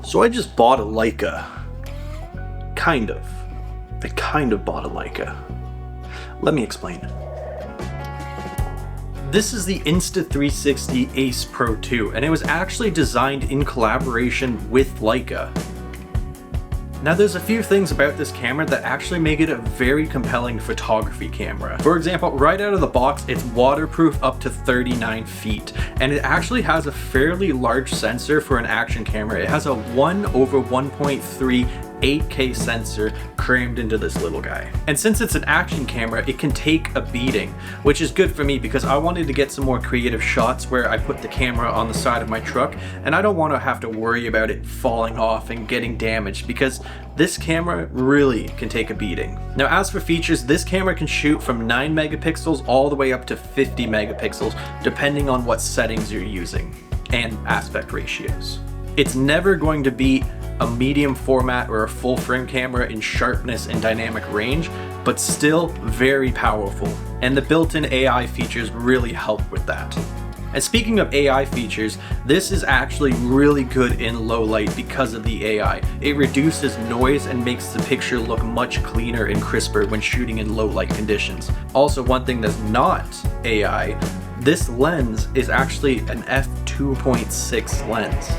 So I just bought a Leica. Kind of. I kind of bought a Leica. Let me explain. This is the Insta360 Ace Pro 2, and it was actually designed in collaboration with Leica. Now there's a few things about this camera that actually make it a very compelling photography camera. For example, right out of the box, it's waterproof up to 39 feet, and it actually has a fairly large sensor for an action camera. It has a 1/1.3 8K sensor crammed into this little guy. And since it's an action camera, it can take a beating, which is good for me because I wanted to get some more creative shots where I put the camera on the side of my truck, and I don't want to have to worry about it falling off and getting damaged because this camera really can take a beating. Now as for features, this camera can shoot from 9 megapixels all the way up to 50 megapixels depending on what settings you're using and aspect ratios. It's never going to be a medium format or a full frame camera in sharpness and dynamic range, but still very powerful, and the built-in AI features really help with that. And speaking of AI features, this is actually really good in low light because of the AI. It reduces noise and makes the picture look much cleaner and crisper when shooting in low light conditions. Also, one thing that's not AI, this lens is actually an f2.6 lens,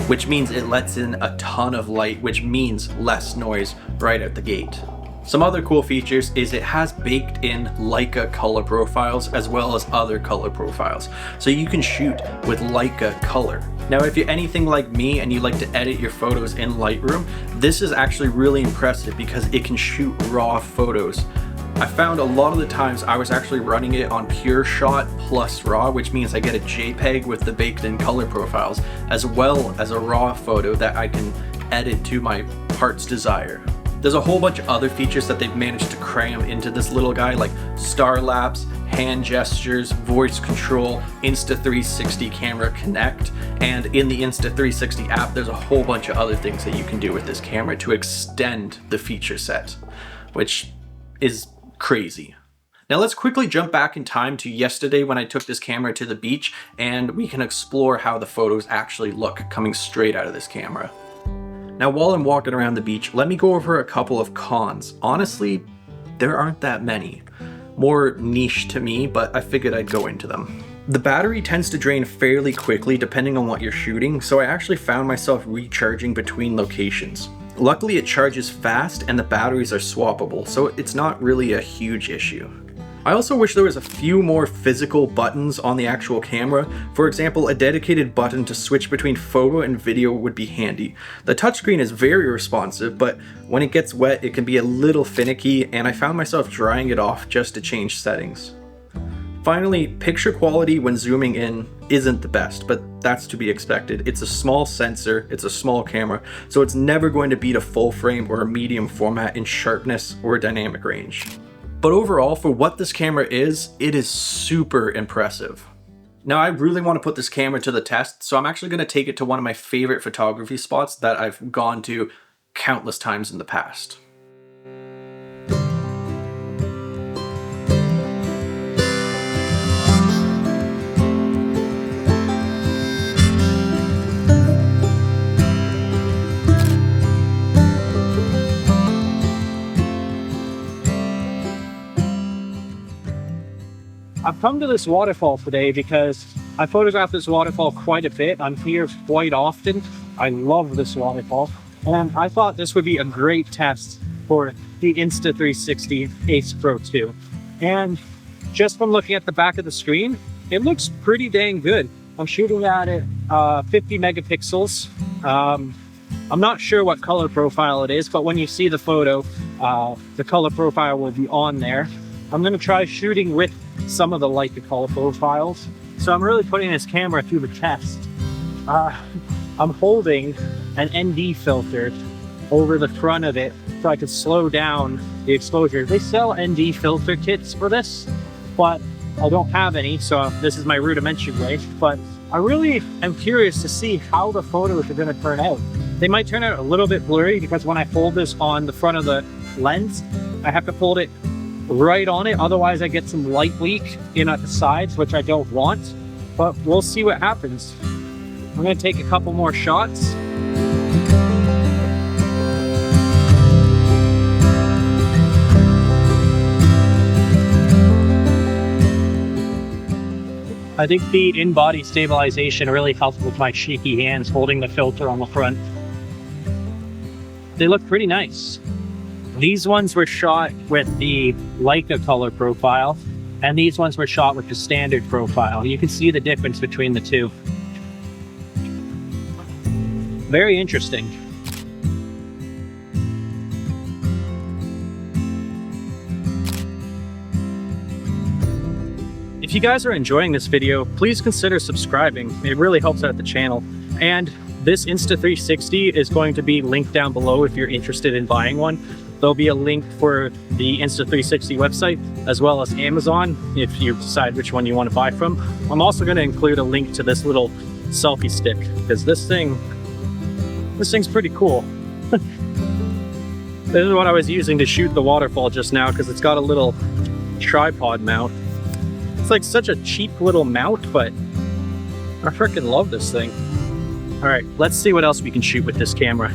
which means it lets in a ton of light, which means less noise right out the gate. Some other cool features is it has baked in Leica color profiles as well as other color profiles. So you can shoot with Leica color. Now, if you're anything like me and you like to edit your photos in Lightroom, this is actually really impressive because it can shoot raw photos. I found a lot of the times I was actually running it on Pure Shot plus RAW, which means I get a JPEG with the baked in color profiles, as well as a RAW photo that I can edit to my heart's desire. There's a whole bunch of other features that they've managed to cram into this little guy, like star lapse, hand gestures, voice control, Insta360 camera connect, and in the Insta360 app, there's a whole bunch of other things that you can do with this camera to extend the feature set, which is crazy. Now let's quickly jump back in time to yesterday when I took this camera to the beach, and we can explore how the photos actually look coming straight out of this camera. Now while I'm walking around the beach, let me go over a couple of cons. Honestly, there aren't that many. More niche to me, but I figured I'd go into them. The battery tends to drain fairly quickly depending on what you're shooting, so I actually found myself recharging between locations. Luckily it charges fast and the batteries are swappable, so it's not really a huge issue. I also wish there was a few more physical buttons on the actual camera. For example, a dedicated button to switch between photo and video would be handy. The touchscreen is very responsive, but when it gets wet it can be a little finicky, and I found myself drying it off just to change settings. Finally, picture quality when zooming in isn't the best, but that's to be expected. It's a small sensor, it's a small camera, so it's never going to beat a full frame or a medium format in sharpness or dynamic range. But overall, for what this camera is, it is super impressive. Now I really want to put this camera to the test, so I'm actually going to take it to one of my favorite photography spots that I've gone to countless times in the past. I've come to this waterfall today because I photographed this waterfall quite a bit. I'm here quite often. I love this waterfall, and I thought this would be a great test for the Insta360 Ace Pro 2. And just from looking at the back of the screen, it looks pretty dang good. I'm shooting at it 50 megapixels. I'm not sure what color profile it is, but when you see the photo, the color profile will be on there. I'm going to try shooting with some of the Leica color profiles. So I'm really putting this camera through the test. I'm holding an ND filter over the front of it so I could slow down the exposure. They sell ND filter kits for this, but I don't have any, so this is my rudimentary way. But I really am curious to see how the photos are going to turn out. They might turn out a little bit blurry because when I hold this on the front of the lens, I have to hold it right on it, otherwise I get some light leak in at the sides, which I don't want, but we'll see what happens. I'm going to take a couple more shots. I think the in-body stabilization really helped with my shaky hands holding the filter on the front. They look pretty nice. These ones were shot with the Leica color profile, and these ones were shot with the standard profile. You can see the difference between the two. Very interesting. If you guys are enjoying this video, please consider subscribing. It really helps out the channel. And this Insta360 is going to be linked down below if you're interested in buying one. There'll be a link for the Insta360 website as well as Amazon if you decide which one you want to buy from. I'm also going to include a link to this little selfie stick because this thing's pretty cool. This is what I was using to shoot the waterfall just now because it's got a little tripod mount. It's like such a cheap little mount, but I freaking love this thing. All right, let's see what else we can shoot with this camera.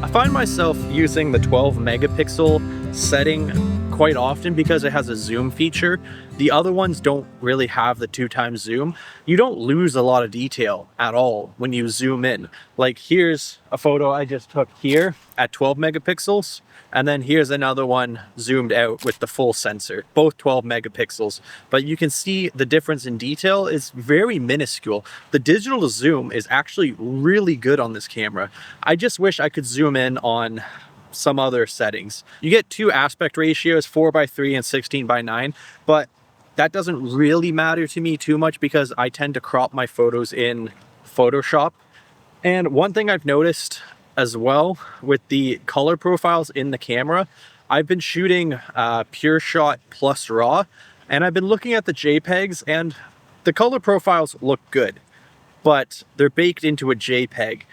I find myself using the 12 megapixel setting quite often because it has a zoom feature. The other ones don't really have the 2x zoom. You don't lose a lot of detail at all when you zoom in. Like here's a photo I just took here at 12 megapixels. And then here's another one zoomed out with the full sensor, both 12 megapixels. But you can see the difference in detail is very minuscule. The digital zoom is actually really good on this camera. I just wish I could zoom in on some other settings. You get two aspect ratios, 4:3 and 16:9, but that doesn't really matter to me too much because I tend to crop my photos in Photoshop. And one thing I've noticed as well with the color profiles in the camera, I've been shooting pure shot plus raw, and I've been looking at the JPEGs and the color profiles look good, but they're baked into a JPEG.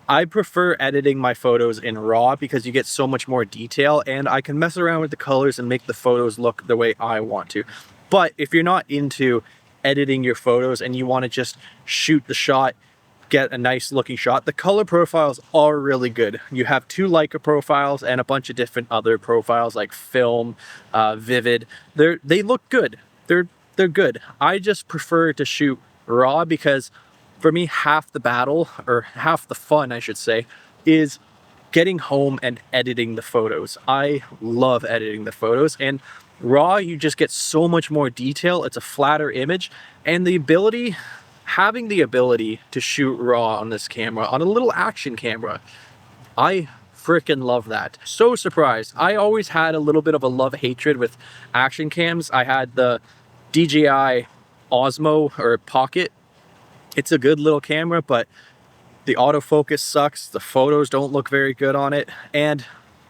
I prefer editing my photos in raw because you get so much more detail and I can mess around with the colors and make the photos look the way I want to. But if you're not into editing your photos and you want to just shoot the shot, get a nice looking shot, the color profiles are really good. You have two Leica profiles and a bunch of different other profiles like film, vivid. They look good. They're good. I just prefer to shoot raw because for me, half the battle, or half the fun, I should say, is getting home and editing the photos. I love editing the photos, and raw, you just get so much more detail. It's a flatter image, and having the ability to shoot raw on this camera, on a little action camera, I freaking love that. So surprised. I always had a little bit of a love-hatred with action cams. I had the DJI Osmo or Pocket. It's a good little camera, but the autofocus sucks. The photos don't look very good on it. And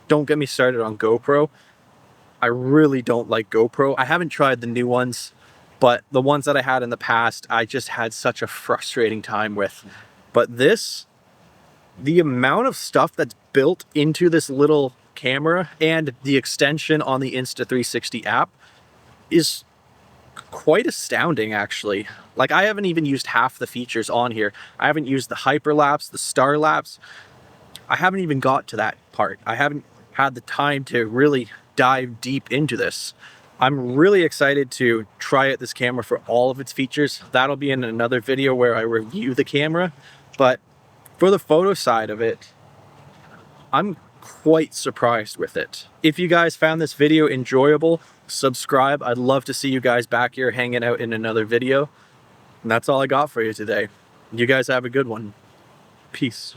don't get me started on GoPro. I really don't like GoPro. I haven't tried the new ones, but the ones that I had in the past, I just had such a frustrating time with. But this, the amount of stuff that's built into this little camera and the extension on the Insta360 app is quite astounding, actually. Like, I haven't even used half the features on here. I haven't used the hyperlapse, the star lapse. I haven't even got to that part. I haven't had the time to really dive deep into this. I'm really excited to try out this camera for all of its features. That'll be in another video where I review the camera. But for the photo side of it, I'm quite surprised with it. If you guys found this video enjoyable, subscribe. I'd love to see you guys back here hanging out in another video. And that's all I got for you today. You guys have a good one. Peace.